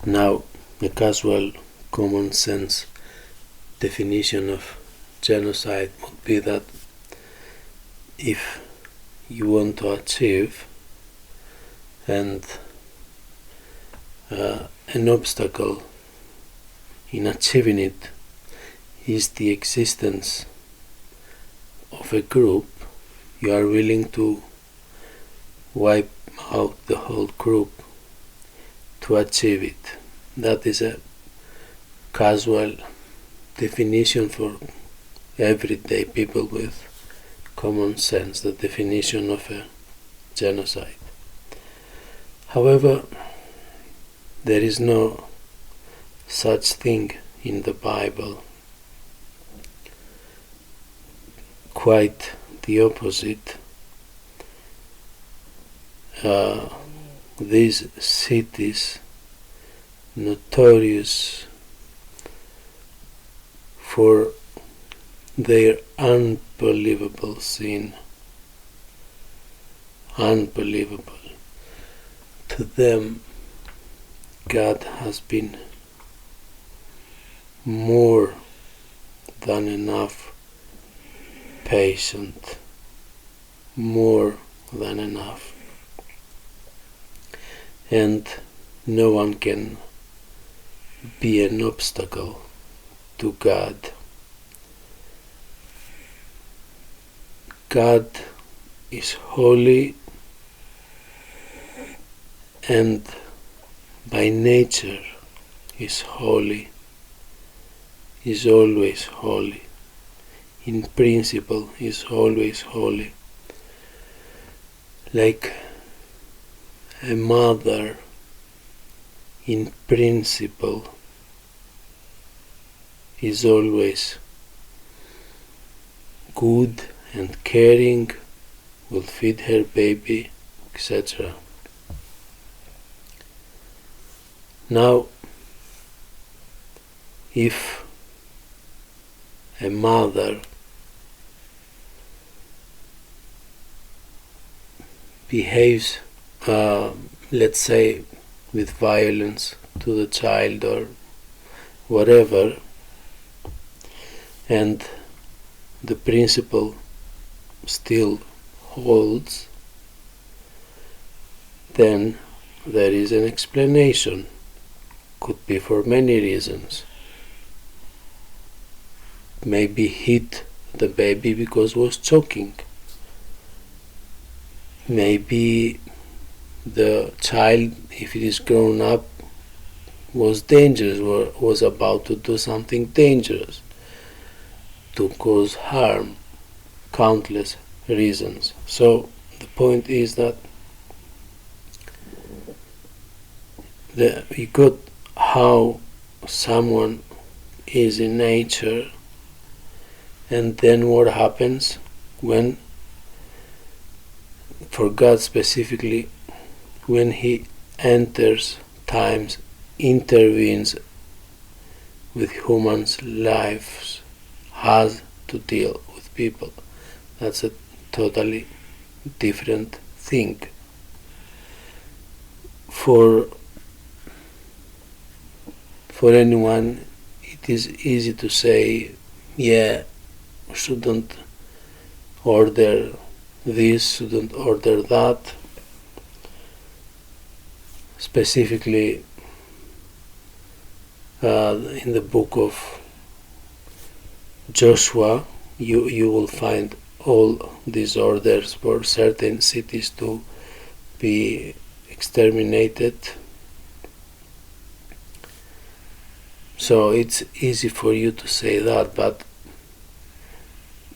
Now, a casual, common sense definition of genocide would be that if you want to achieve and an obstacle in achieving it is the existence of a group, you are willing to wipe out the whole group to achieve it. That is a casual definition for everyday people with common sense, the definition of a genocide. However, there is no such thing in the Bible. Quite the opposite. These cities, notorious for their unbelievable sin, unbelievable. To them, God has been more than enough patient, more than enough. And no one can be an obstacle to God. God is holy and by nature is holy, is always holy. In principle is always holy. Like a mother in principle is always good and caring, will feed her baby, etc. Now, if a mother behaves, let's say, with violence to the child or whatever, and the principle still holds, then there is an explanation. Could be for many reasons. Maybe hit the baby because was choking. Maybe the child, if it is grown up, was dangerous or was about to do something dangerous to cause harm. Countless reasons. So the point is that you got how someone is in nature, and then what happens when, for God specifically, when He enters times, intervenes with humans' lives, has to deal with people. That's a totally different thing. For anyone, it is easy to say, yeah, shouldn't order this, shouldn't order that. Specifically, in the book of Joshua, you will find all these orders for certain cities to be exterminated. So it's easy for you to say that, but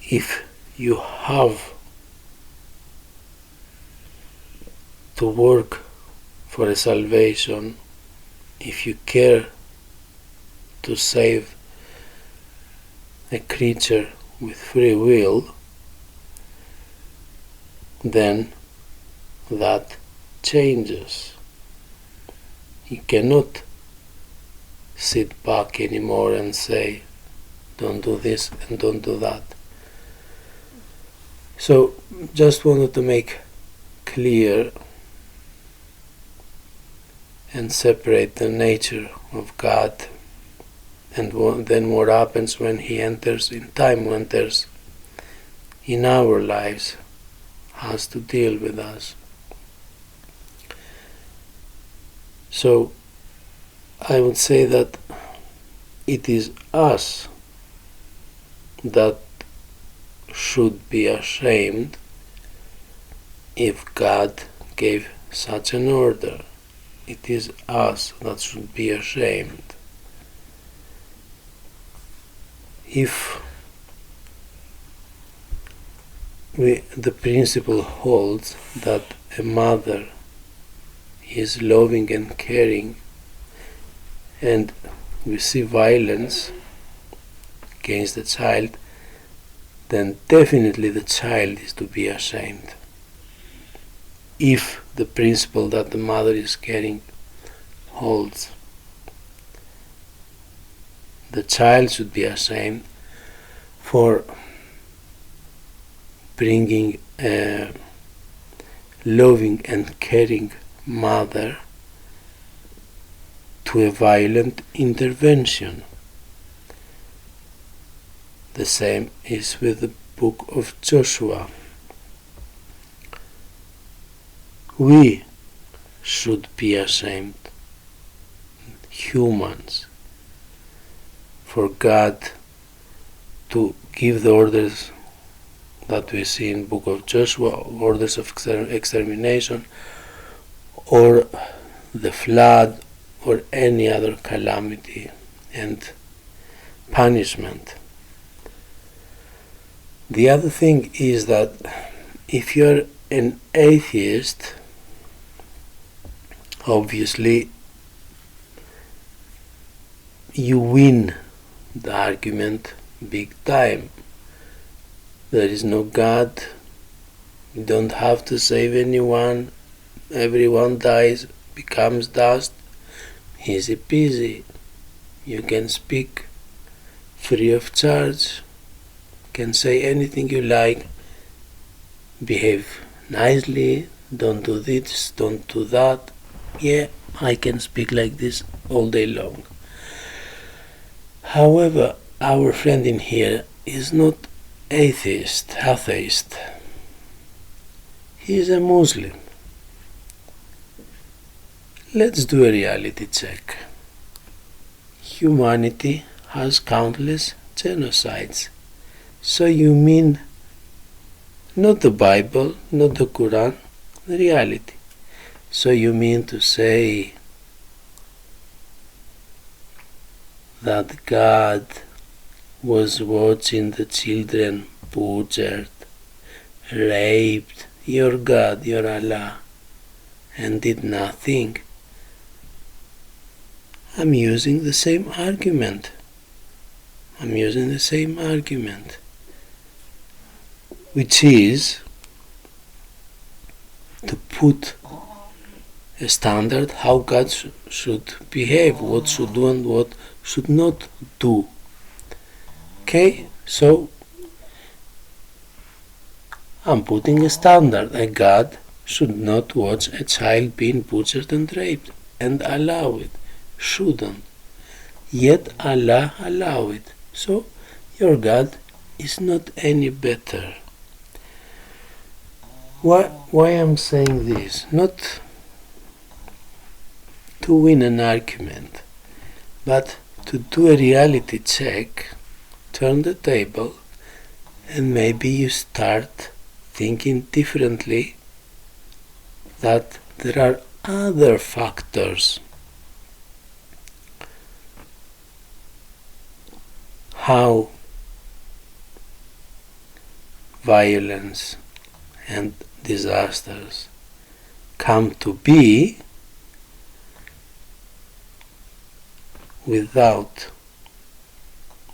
if you have to work for a salvation, if you care to save a creature with free will, then that changes. You cannot sit back anymore and say, don't do this and don't do that. So, just wanted to make clear and separate the nature of God. And then what happens when He enters in time, enters in our lives, has to deal with us. So I would say that it is us that should be ashamed if God gave such an order. It is us that should be ashamed. If the principle holds that a mother is loving and caring, and we see violence against the child, then definitely the child is to be ashamed. If the principle that the mother is caring holds, the child should be ashamed for bringing a loving and caring mother to a violent intervention. The same is with the book of Joshua. We should be ashamed, humans, for God to give the orders that we see in the book of Joshua, orders of extermination, or the flood, or any other calamity and punishment. The other thing is that if you're an atheist, obviously you win the argument big time. There is no God, you don't have to save anyone, everyone dies, becomes dust, easy peasy. You can speak free of charge, can say anything you like, behave nicely, don't do this, don't do that. Yeah, I can speak like this all day long. However, our friend in here is not atheist. He is a Muslim. Let's do a reality check. Humanity has countless genocides. So you mean not the Bible, not the Quran, the reality. So you mean to say that God was watching the children butchered, raped, your God, your Allah, and did nothing? I'm using the same argument. Which is to put a standard how God should behave, what should do and what should not do. Okay, so I'm putting a standard. A God should not watch a child being butchered and raped and allow it. Shouldn't. Yet Allah allow it. So your God is not any better. Why I'm saying this? Not to win an argument, but to do a reality check, turn the table, and maybe you start thinking differently, that there are other factors how violence and disasters come to be without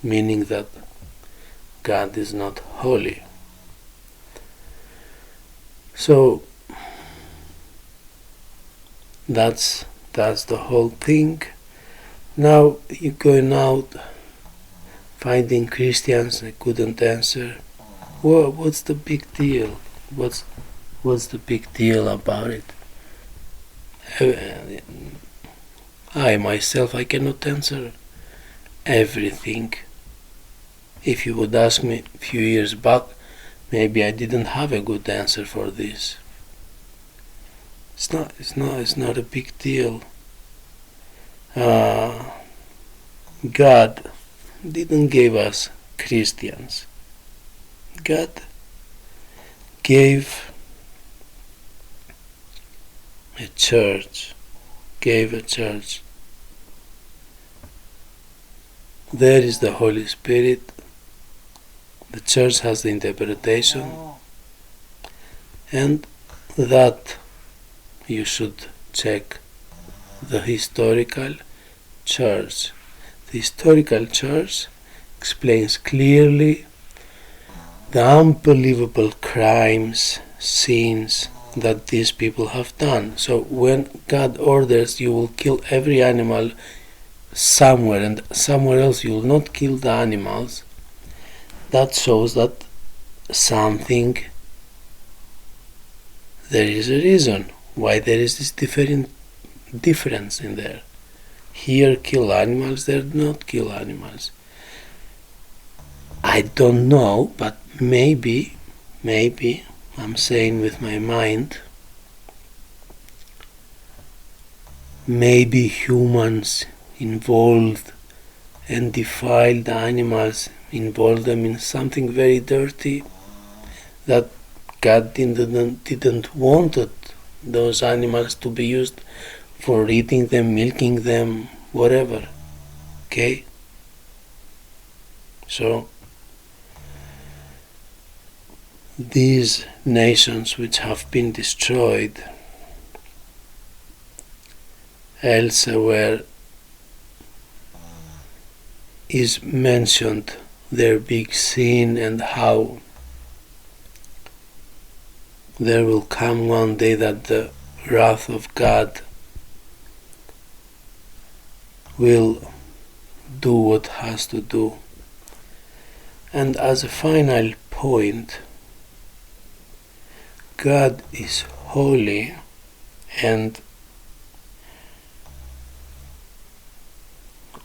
meaning that God is not holy. So that's the whole thing. Now you're going out finding Christians that couldn't answer. What's the big deal? What's the big deal about it? I myself, I cannot answer everything. If you would ask me a few years back, maybe I didn't have a good answer for this. It's not a big deal. God didn't give us Christians. God gave a church. There is the Holy Spirit. The church has the interpretation, and that you should check the historical church. The historical church explains clearly the unbelievable crimes, sins that these people have done. So when God orders you will kill every animal somewhere and somewhere else you will not kill the animals, that shows that there is a reason why there is this difference in there. Here kill animals, there not kill animals. I don't know, but maybe I'm saying with my mind, maybe humans involved and defiled the animals, involved them in something very dirty that God didn't want those animals to be used for eating them, milking them, whatever. Okay? So these nations which have been destroyed elsewhere is mentioned their big sin and how there will come one day that the wrath of God will do what has to do. And as a final point, God is holy, and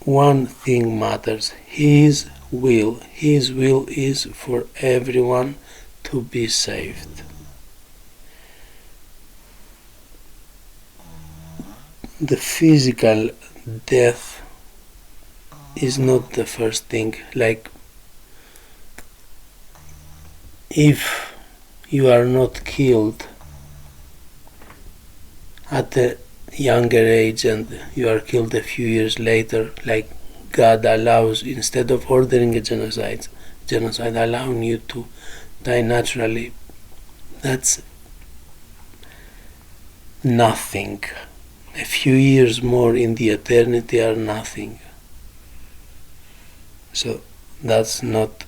one thing matters: His will is for everyone to be saved. The physical death is not the first thing. Like, if you are not killed at a younger age and you are killed a few years later, like God allows, instead of ordering a genocide allowing you to die naturally, that's nothing. A few years more in the eternity are nothing. So that's not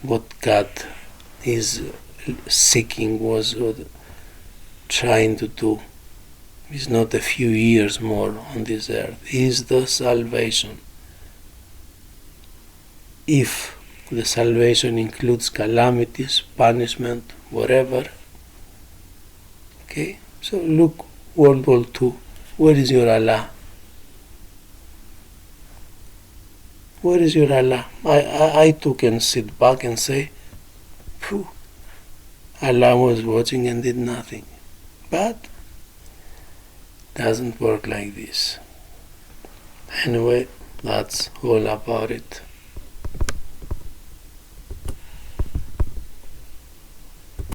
what God is seeking, was trying to do. Is not a few years more on this earth. Is the salvation. If the salvation includes calamities, punishment, whatever. Okay, so look, World War II. Where is your Allah? Where is your Allah? I too can sit back and say, phew, Allah was watching and did nothing. But doesn't work like this. Anyway, that's all about it.